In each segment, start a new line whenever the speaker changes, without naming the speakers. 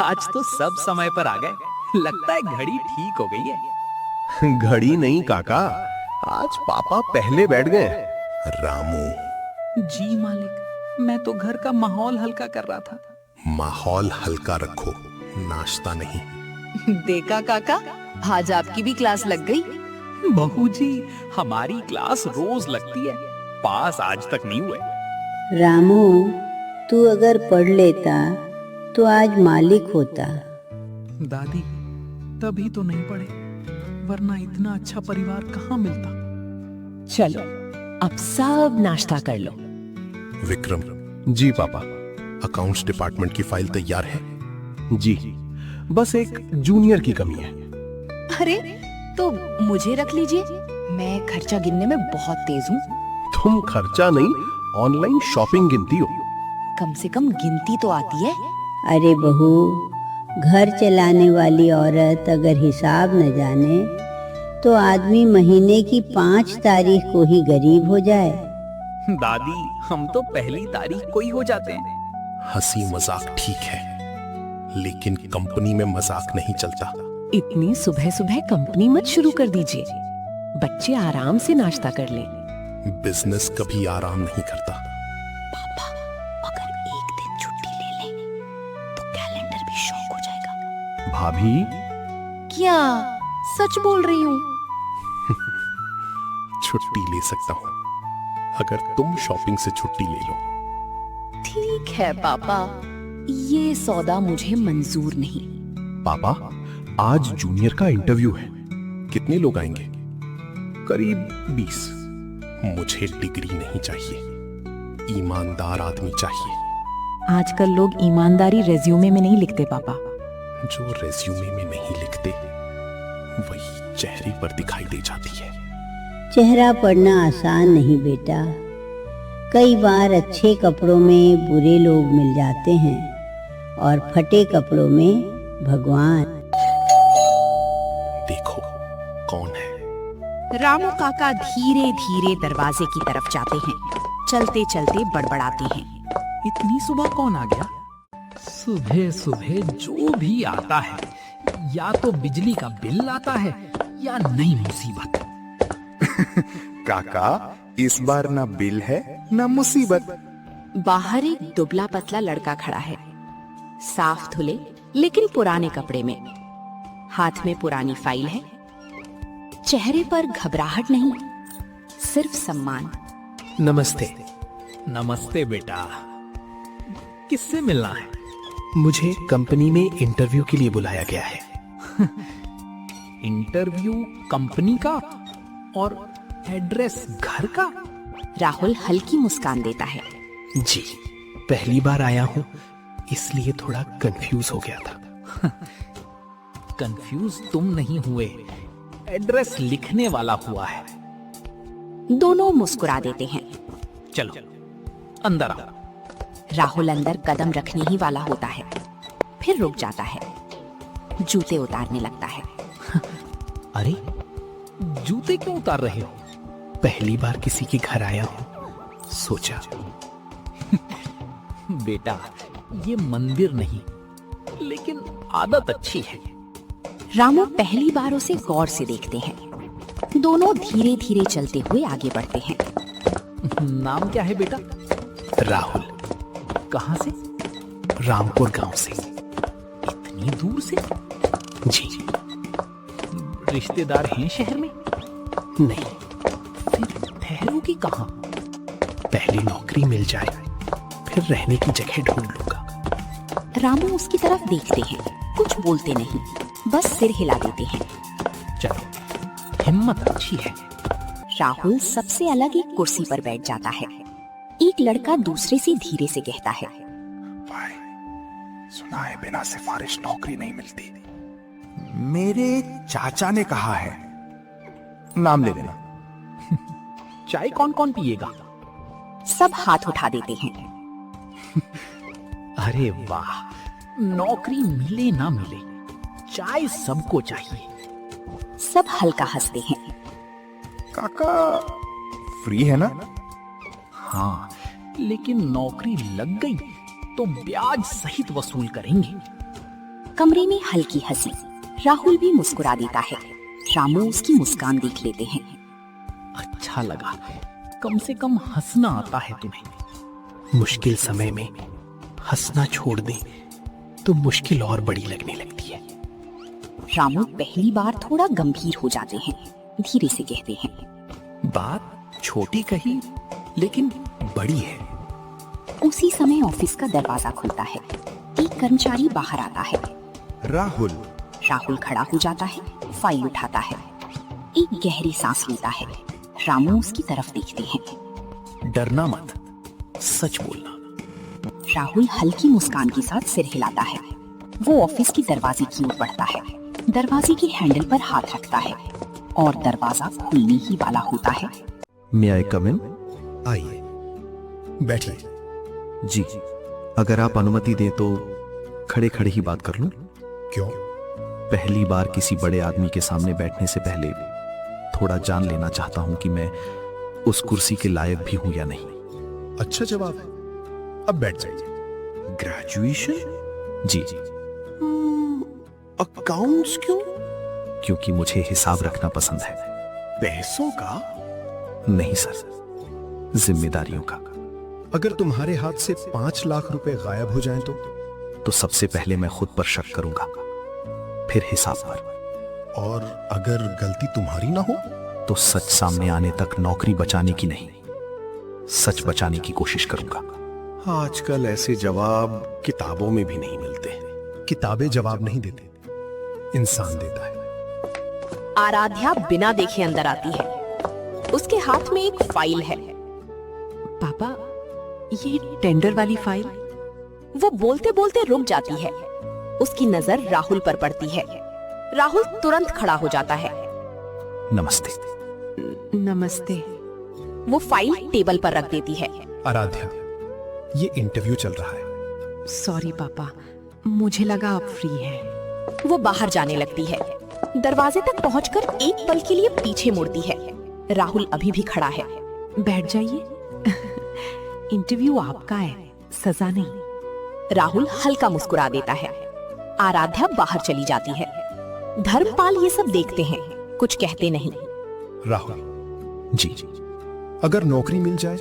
आज तो सब समय पर आ गए। लगता है घड़ी ठीक हो गई है।
घड़ी नहीं काका, आज पापा पहले बैठ गए।
रामू,
जी मालिक, मैं तो घर का माहौल हल्का कर रहा था।
माहौल हल्का रखो, नाश्ता नहीं।
देखा काका, आज आपकी भी क्लास लग गई।
बहू जी, हमारी क्लास रोज लगती है, पास आज तक नहीं हुए।
रामू, तू अगर पढ़ लेता तो आज मालिक होता।
दादी, तभी तो नहीं पढ़े, वरना इतना अच्छा परिवार कहाँ मिलता।
चलो अब सब नाश्ता कर लो।
विक्रम,
जी पापा।
अकाउंट्स डिपार्टमेंट की फाइल तैयार है?
जी, बस एक जूनियर की कमी है।
अरे तो मुझे रख लीजिए, मैं खर्चा गिनने में बहुत तेज हूँ।
तुम खर्चा नहीं, ऑनलाइन शॉपिंग गिनती हो।
कम से कम गिनती तो आती है।
अरे बहू, घर चलाने वाली औरत अगर हिसाब न जाने तो आदमी महीने की 5 तारीख को ही गरीब हो जाए।
दादी, हम तो पहली तारीख को ही हो जाते हैं।
हंसी मजाक ठीक है, लेकिन कंपनी में मजाक नहीं चलता।
इतनी सुबह सुबह कंपनी मत शुरू कर दीजिए, बच्चे आराम से नाश्ता कर लें।
बिजनेस कभी आराम नहीं करता।
पापा, अगर एक दिन छुट्टी ले लें तो कैलेंडर भी शौक हो जाएगा।
भाभी,
क्या सच बोल रही हूँ?
छुट्टी ले सकता हूँ अगर तुम शॉपिंग से छुट्टी ले लो।
ठीक है पापा, ये सौदा मुझे मंजूर नहीं।
पापा, आज जूनियर का इंटरव्यू है।
कितने लोग आएंगे?
करीब 20।
मुझे डिग्री नहीं चाहिए, ईमानदार आदमी चाहिए।
आजकल लोग ईमानदारी रेज्यूमे में नहीं लिखते पापा।
जो रेज्यूमे में नहीं लिखते वही चेहरे पर दिखाई दे जाती है।
चेहरा पढ़ना आसान नहीं बेटा। कई बार अच्छे कपड़ों में बुरे लोग मिल जाते हैं और फटे कपड़ों में भगवान।
देखो कौन है।
रामू काका धीरे धीरे दरवाजे की तरफ जाते हैं, चलते चलते बड़बड़ाते हैं।
इतनी सुबह कौन आ गया? सुबह सुबह जो भी आता है, या तो बिजली का बिल आता है या नई मुसीबत।
काका, इस बार ना बिल है ना मुसीबत।
बाहर एक दुबला पतला लड़का खड़ा है, साफ धुले लेकिन पुराने कपड़े में। हाथ में पुरानी फाइल है, चेहरे पर घबराहट नहीं, सिर्फ सम्मान।
नमस्ते।
नमस्ते बेटा, किससे मिलना है?
मुझे कंपनी में इंटरव्यू के लिए बुलाया गया है।
इंटरव्यू कंपनी का और एड्रेस घर का?
राहुल हल्की मुस्कान देता है।
जी, पहली बार आया हूँ इसलिए थोड़ा कंफ्यूज हो गया था।
कंफ्यूज तुम नहीं हुए, एड्रेस लिखने वाला हुआ है।
दोनों मुस्कुरा देते हैं।
चलो अंदर आओ।
राहुल अंदर कदम रखने ही वाला होता है, फिर रुक जाता है, जूते उतारने लगता है।
अरे, जूते क्यों उतार रहे हो?
पहली बार किसी के घर आया हूँ, सोचा।
बेटा, ये मंदिर नहीं, लेकिन आदत अच्छी है।
रामू पहली बार उसे गौर से देखते हैं। दोनों धीरे धीरे चलते हुए आगे बढ़ते हैं।
नाम क्या है बेटा?
राहुल।
कहाँ से?
रामपुर गांव से।
इतनी दूर से?
जी।
रिश्तेदार हैं शहर में?
नहीं।
फिर ठहरोगी कहाँ?
पहली नौकरी मिल जाए, फिर रहने की जगह ढूंढ लूंगा।
रामू उसकी तरफ देखते हैं, कुछ बोलते नहीं, बस सिर हिला देते हैं।
चलो, हिम्मत अच्छी है।
राहुल सबसे अलग एक कुर्सी पर बैठ जाता है। एक लड़का दूसरे से धीरे से कहता है,
भाई, सुना है बिना सिफारिश नौकरी नहीं मिलती। मेरे चाचा ने कहा है, नाम ले लेना।
चाय कौन कौन पिएगा?
सब हाथ उठा देते हैं।
अरे वाह, नौकरी मिले ना मिले, चाय सबको चाहिए।
सब हल्का हंसते हैं।
काका, फ्री है ना?
हाँ, लेकिन नौकरी लग गई तो ब्याज सहित वसूल करेंगे।
कमरे में हल्की हंसी। राहुल भी मुस्कुरा देता है। रामू उसकी मुस्कान देख लेते हैं।
अच्छा लगा, कम से कम हंसना आता है तुम्हें।
मुश्किल समय में हंसना छोड़ दें तो मुश्किल और बड़ी लगने लगती है।
रामू पहली बार थोड़ा गंभीर हो जाते हैं। धीरे से कहते हैं,
बात छोटी कही लेकिन बड़ी है।
उसी समय ऑफिस का दरवाजा खुलता है। एक कर्मचारी बाहर आता है।
राहुल।
राहुल खड़ा हो जाता है, फाइल उठाता है, एक गहरी सांस लेता है। रामू उसकी तरफ देखते हैं।
डरना मत, सच बोलना।
राहुल हल्की मुस्कान के साथ सिर हिलाता है। वो ऑफिस के दरवाजे की ओर बढ़ता है। दरवाजे के हैंडल पर हाथ रखता है और दरवाजा खुलने ही वाला होता है।
मे आई कम इन?
आइए, बैठिए।
जी, अगर आप अनुमति दें तो खड़े खड़े ही बात कर लूं?
क्यों?
पहली बार किसी बड़े आदमी के सामने बैठने से पहले थोड़ा जान लेना चाहता हूं कि मैं उस कुर्सी के लायक भी हूं या नहीं।
अच्छा जवाब है, अब बैठ जाइए।
ग्रेजुएशन? जी,
अकाउंट्स क्यों?
क्योंकि मुझे हिसाब रखना पसंद है।
पैसों का?
नहीं सर, जिम्मेदारियों का।
अगर तुम्हारे हाथ से 5 लाख रुपए गायब हो जाएं
तो सबसे पहले मैं खुद पर शक करूंगा, फिर हिसाब पर।
और अगर गलती तुम्हारी ना हो
तो सच सामने आने तक नौकरी बचाने की नहीं, सच बचाने की कोशिश करूंगा।
आजकल ऐसे जवाब किताबों में भी नहीं मिलते। किताबें जवाब नहीं देती, इंसान देता है।
आराध्या बिना देखे अंदर आती है। उसके हाथ में एक फाइल है। पापा, ये टेंडर वाली फाइल। वो बोलते बोलते रुक जाती है। उसकी नजर राहुल पर पड़ती है। राहुल तुरंत खड़ा हो जाता है।
नमस्ते।
नमस्ते। वो फाइल टेबल पर रख देती है।
आराध्या, ये इंटरव्यू चल रहा है।
सॉरी पापा, मुझे लगा आप फ्री हैं। वो बाहर जाने लगती है। दरवाजे तक पहुंचकर एक पल के लिए पीछे मुड़ती है। राहुल अभी भी खड़ा है। बैठ जाइए। इंटरव्यू आपका है, सजा नहीं। राहुल हल्का मुस्कुरा देता है। आराध्या बाहर चली जाती है। धर्मपाल ये सब देखते हैं, कुछ कहते नहीं।
राहुल
जी,
अगर नौकरी मिल जाए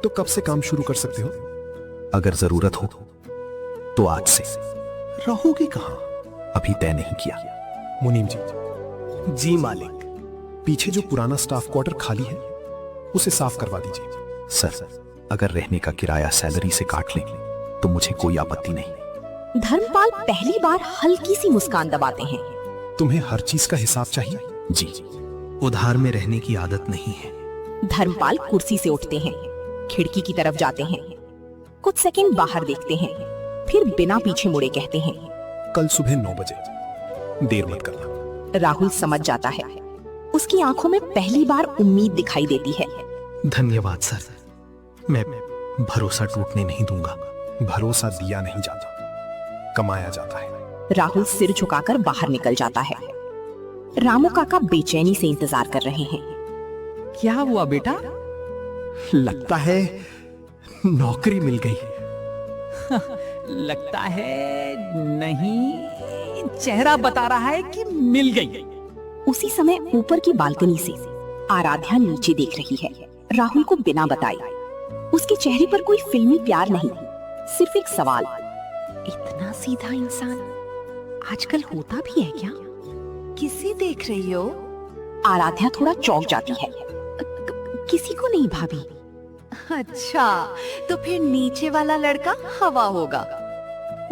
तो कब से काम शुरू कर सकते हो?
अगर जरूरत हो तो आज से।
रहोगे कहां?
अभी तय नहीं किया।
मुनीम जी। जी मालिक। पीछे जो पुराना स्टाफ क्वार्टर खाली है उसे साफ करवा दीजिए।
सर, अगर रहने का किराया सैलरी से काट लें तो मुझे कोई आपत्ति नहीं।
धर्मपाल पहली बार हल्की सी मुस्कान दबाते हैं।
तुम्हें हर चीज का हिसाब चाहिए?
जी, उधार में रहने की आदत नहीं है।
धर्मपाल कुर्सी से उठते हैं, खिड़की की तरफ जाते हैं, कुछ सेकंड बाहर देखते हैं, फिर बिना पीछे मुड़े कहते हैं,
कल सुबह 9 बजे। देर मत करना।
राहुल समझ जाता है। उसकी आंखों में पहली बार उम्मीद दिखाई देती है।
धन्यवाद सर, मैं भरोसा टूटने नहीं दूंगा।
भरोसा दिया नहीं जाता, कमाया जाता है।
राहुल सिर झुकाकर बाहर निकल जाता है। रामू काका बेचैनी से इंतजार कर रहे हैं।
क्या हुआ बेटा?
लगता है नौकरी मिल गई।
लगता है नहीं, चेहरा बता रहा है कि मिल गई।
उसी समय ऊपर की बालकनी से आराध्या नीचे देख रही है, राहुल को बिना बताए। उसके चेहरे पर कोई फिल्मी प्यार नहीं, सिर्फ एक सवाल।
इतना सीधा इंसान आजकल होता भी है क्या? किसे देख रही हो?
आराध्या थोड़ा चौंक जाती है।
किसी को नहीं भाभी। अच्छा, तो फिर नीचे वाला लड़का हवा होगा।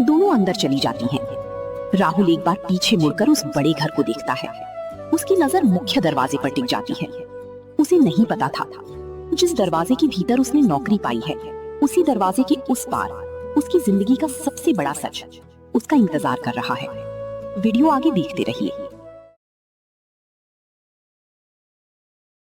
दोनों अंदर चली जाती हैं। राहुल एक बार पीछे मुड़कर उस बड़े घर को देखता है। उसकी नजर मुख्य दरवाजे पर टिक जाती है। उसे नहीं पता था जिस दरवाजे के भीतर उसने नौकरी पाई है, उसी दरवाजे के उस पार उसकी जिंदगी का सबसे बड़ा सच उसका इंतजार कर रहा है। वीडियो आगे देखते रहिए।